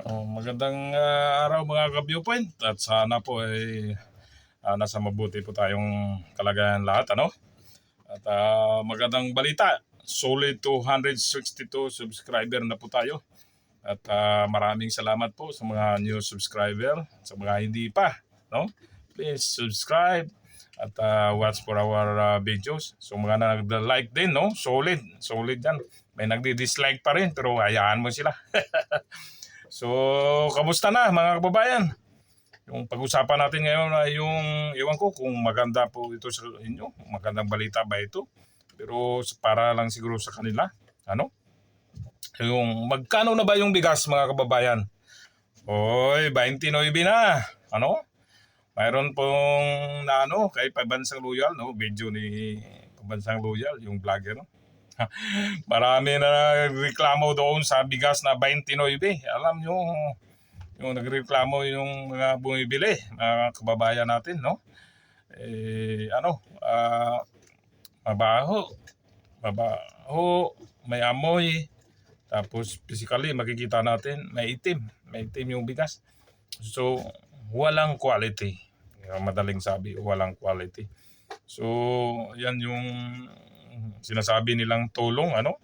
Magandang araw mga ka-viewpoint at sana po ay nasa mabuti po tayong kalagayan lahat, ano? At magandang balita, solid 262 subscriber na po tayo. At maraming salamat po sa mga new subscriber, sa mga hindi pa, no? Please subscribe at watch for our videos. So mga nag-like din, no? Solid yan. May nagdi-dislike pa rin pero hayaan mo sila. So, kamusta na mga kababayan? Yung pag-usapan natin ngayon ay yung, iwan ko kung maganda po ito sa inyo, magandang balita ba ito? Pero para lang siguro sa kanila, ano? Yung magkano na ba yung bigas mga kababayan? Oy, 29 na, ano? Mayroon pong na ano, kay Pabansang Loyal, no? Video ni Pabansang Loyal, yung vlogger, no? Marami na nagreklamo doon sa bigas na 29. Alam nyo, yung nagreklamo yung mga bumibili, mga kababayan natin, no? Mabaho, mabaho, may amoy, tapos physically makikita natin may itim yung bigas. So, walang quality. Madaling sabi, walang quality. So, yan yung sinasabi nilang tulong, ano?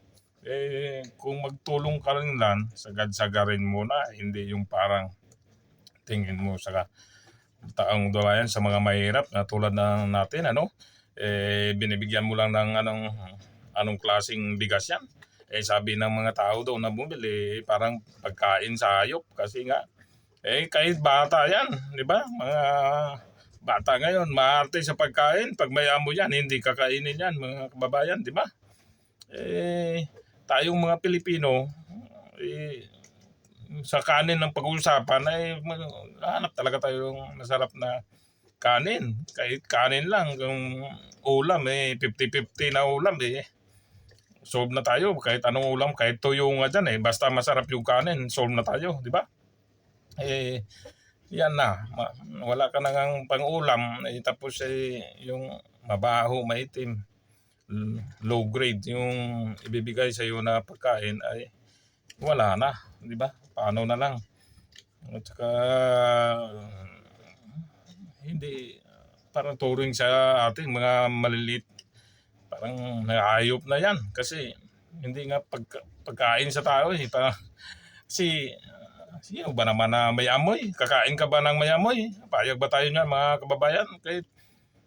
Kung magtulong ka rin lang, sagad-sagarin mo na, hindi yung parang tingin mo sa taong dolayan sa mga mahirap na tulad ng natin, ano? Binibigyan mo lang ng anong klaseng bigas yan. Sabi ng mga tao daw na bumili, parang pagkain sa hayop kasi nga kahit bata yan, di ba? Mga bata ngayon, maarte sa pagkain. Pag may amo yan, hindi kakainin yan, mga kababayan, di ba? Tayong mga Pilipino, sa kanin ng pag-uusapan ay hanap talaga tayo ng masarap na kanin. Kahit kanin lang, kung ulam 50-50 na ulam solve na tayo. Kahit anong ulam, kahit tuyo nga dyan basta masarap yung kanin, solve na tayo, di ba? Yan na, wala ka nang pang-ulam, tapos yung mabaho, maitim, low grade yung ibibigay sa iyo na pagkain ay wala na, di ba? Paano na lang? At saka hindi parang turing sa ating mga maliliit, parang hayop na yan kasi hindi nga pagkain sa tao parang si sino ba naman na may amoy? Kakain ka ba ng may amoy? Payag ba tayo niyan mga kababayan? Kahit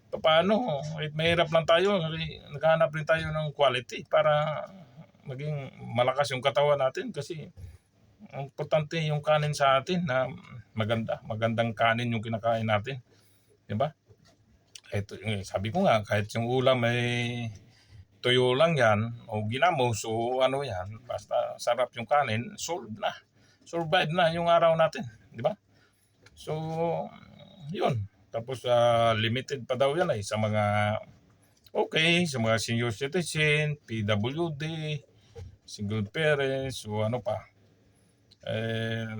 paano, kahit mahirap lang tayo, naghahanap rin tayo ng quality para maging malakas yung katawan natin kasi ang importante yung kanin sa atin na magandang kanin yung kinakain natin. Di ba? Sabi ko nga, kahit yung ulam ay tuyo lang yan o ginamos o ano yan, basta sarap yung kanin, survive na yung araw natin, di ba? So, yun. Tapos limited pa daw yan sa mga sa mga senior citizen, PWD, single parents, o ano pa.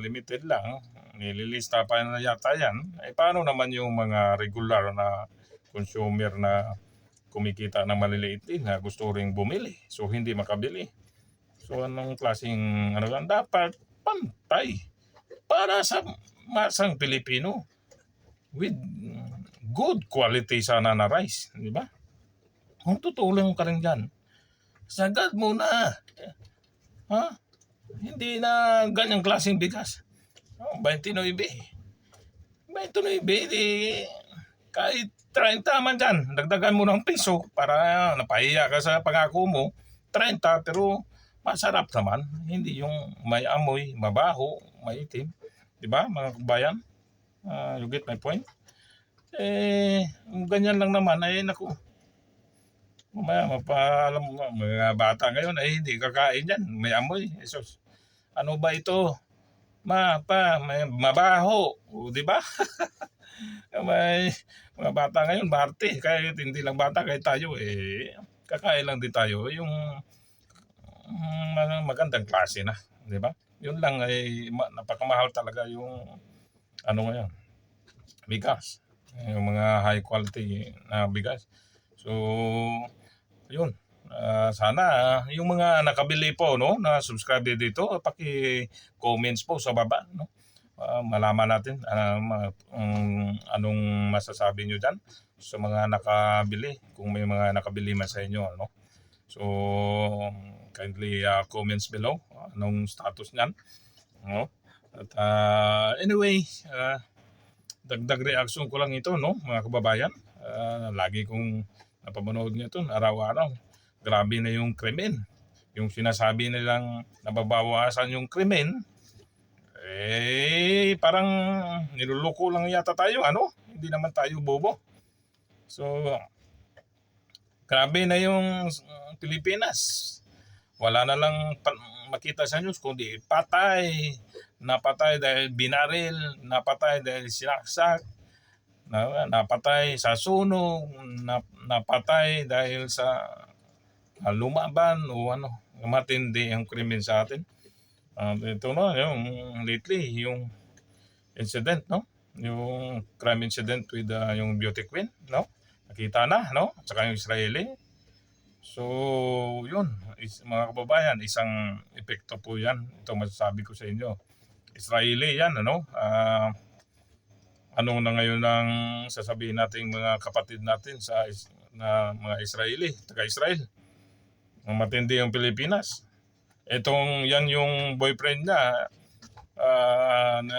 Limited lang. Nililista pa na yata yan. Paano naman yung mga regular na consumer na kumikita ng maliliit din na gusto ring bumili, so hindi makabili? So anong klaseng lang dapat? Pantay para sa masang Pilipino with good quality sana na rice, di ba? Kung tutulong ka rin dyan, sagad mo na. Ha? Hindi na ganyang klaseng bigas. 29. 29, kahit 30 man dyan, dagdagan mo ng piso para napahiya ka sa pangako mo, 30, pero masarap naman. Hindi yung may amoy, mabaho, maitim. Diba mga kabayan? You get my point? Ganyan lang naman, naku. Mamaya, mapaalam mo, mga bata ngayon ay hindi kakain yan. May amoy. Jesus. Ano ba ito? May mabaho. Di ba? May mga bata ngayon, barte. Kahit hindi lang bata, kahit tayo, kakain lang din tayo. Yung magandang klase na. Di ba? Yun lang napakamahal talaga yung ngayon, bigas. Yung mga high quality na bigas. So, yun. Sana yung mga nakabili po, no, na subscribe dito, paki-comments po sa baba, no. Malaman natin anong masasabi nyo dyan sa mga nakabili, kung may mga nakabili man sa inyo, no. So kindly comments below anong status niyan, no. At anyway, dagdag reaction ko lang ito, no, mga kababayan. Lagi kong napapanood nito araw-araw. Grabe na yung krimen. Yung sinasabi nilang nababawasan yung krimen, parang niluloko lang yata tayo, ano? Hindi naman tayo bobo. So, grabe na yung Pilipinas. Wala na lang makita sa news kundi patay. Napatay dahil binaril, napatay dahil sinaksak, napatay sa sunog, napatay dahil sa lumaban o ano, matindi ang krimen sa atin. Ito na yung lately yung incident, no, yung crime incident with yung beauty queen, no, nakita na, no, at saka yung Israeli. So yun, mga kababayan, isang epekto po yan, ito masasabi ko sa inyo. Israeli yan, ano, ano na ngayon ang sasabihin nating mga kapatid natin sa mga Israeli, taga-Israel. Matindi ang Pilipinas. Yan yung boyfriend niya, na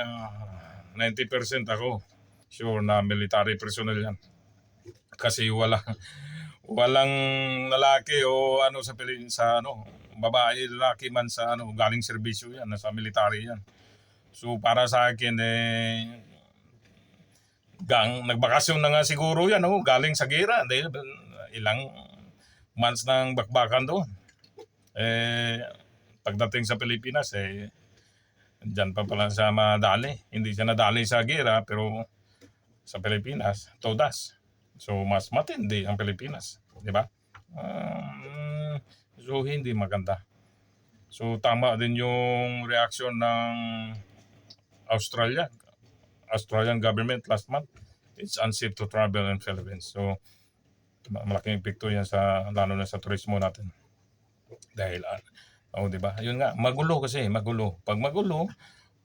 90% ako sure na military personnel yan. Kasi walang lalaki o ano sa babae, lalaki man sa galing serbisyo yan, nasa military yan. So para sa akin nagbakasyon na nga siguro yan, galing sa gera dahil ilang months nang bakbakan doon. Pagdating sa Pilipinas diyan pa pala siya madali. Hindi siya nadali sa gera, pero sa Pilipinas todas. So mas matindi ang Pilipinas, di ba? So hindi maganda. So tama din yung reaction ng Australian government last month. It's unsafe to travel in Philippines. So malaking epekto yan lalo na sa turismo natin. Dahil di ba? Yun nga, magulo. Pag magulo,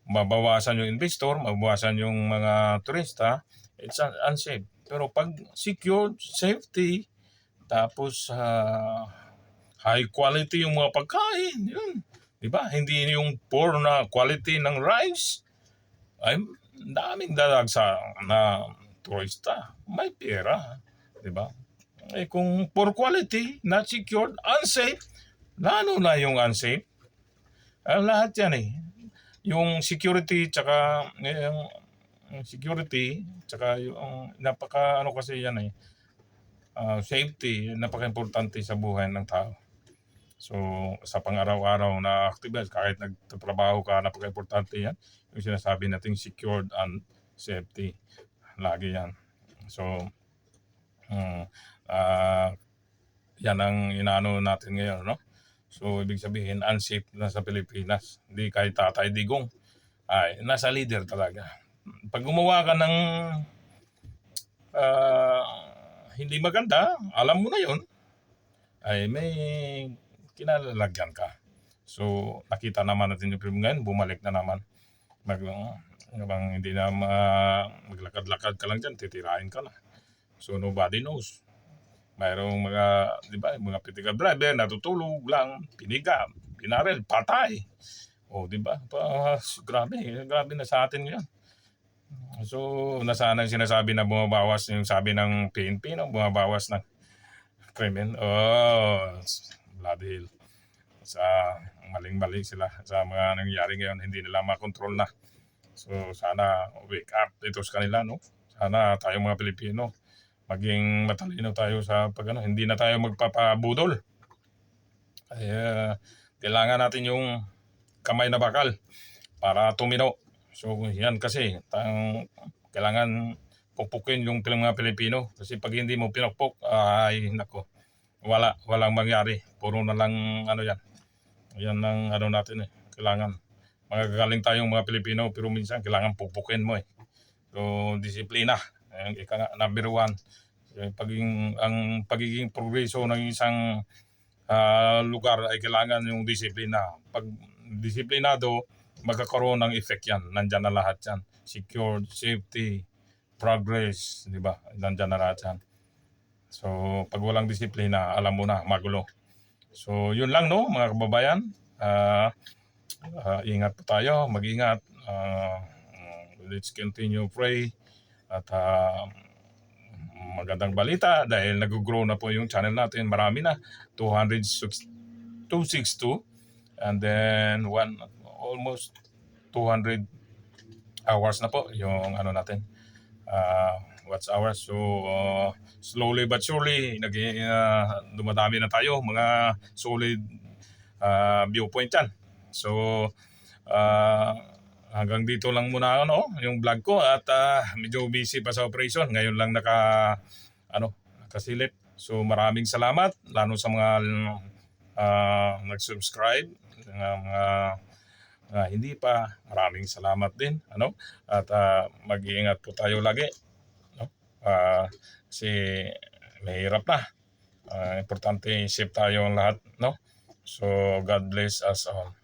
mabawasan yung investor, mabawasan yung mga turista, it's unsafe. Pero pag secured, safety, tapos high quality yung mga pagkain, yun. Di ba? Hindi yung poor na quality ng rice. Ay, daming dadagsa na turista. May pera. Di ba? Kung poor quality, not secured, unsafe, lalo na yung unsafe. Lahat yan yung security tsaka yung napaka kasi yan safety, napaka-importante sa buhay ng tao. So sa pang-araw-araw na activities, kahit nagtatrabaho ka, napaka-importante yan. Yung sinasabi nating secured and safety. Lagi yan. So yan ang inaano natin ngayon, no? So ibig sabihin unsafe na sa Pilipinas. Hindi kahit Tatay Digong ay nasa leader talaga. Pag gumawa ka ng hindi maganda, alam mo na yun, ay may kinalalagyan ka. So nakita naman natin yung film ngayon, bumalik na naman. Hindi na maglakad-lakad ka lang dyan, titirahin ka na. So nobody knows. Mayroong mga, di ba, mga political driver, natutulog lang, piniga, pinarel, patay. Di ba? Grabe na sa atin yan. So, nasaan ang sinasabi na bumabawas yung sabi ng PNP, no? Bumabawas ng krimen. Bloody hell. Sa maling-mali sila sa mga nangyayari ngayon, hindi nila makontrol na. So, sana wake up ito sa kanila, no? Sana tayong mga Pilipino, maging matalino tayo sa hindi na tayo magpapabudol. Kailangan natin yung kamay na bakal para tumino. So yan kasi kailangan pukpukin yung mga Pilipino, kasi pag hindi mo pinukpok, ay nako, walang mangyari. Puro na lang yan ang natin kailangan magagaling tayong mga Pilipino, pero minsan kailangan pukpukin mo So disiplina ang number one. Ang pagiging progreso ng isang lugar ay kailangan yung disiplina. Pag disiplinado, magkakaroon ng effect yan. Nandyan na lahat yan. Secure, safety, progress, di ba? Nandyan na lahat yan. So, pag walang disiplina, alam mo na, magulo. So, yun lang, no, mga kababayan. Ingat po tayo, mag-ingat. Let's continue pray. At magandang balita dahil nag-grow na po yung channel natin. Marami na, 262. And then, almost 200 hours na po yung ano natin. Watch hours. So, slowly but surely, dumadami na tayo. Mga solid viewpoint yan. So, hanggang dito lang muna yung vlog ko at medyo busy pa sa operation. Ngayon lang nakasilip. So, maraming salamat lalo sa mga nag-subscribe, mga hindi pa, maraming salamat din, at mag-iingat po tayo lagi, kasi mahirap na. Importante safe tayo lahat, so God bless us all.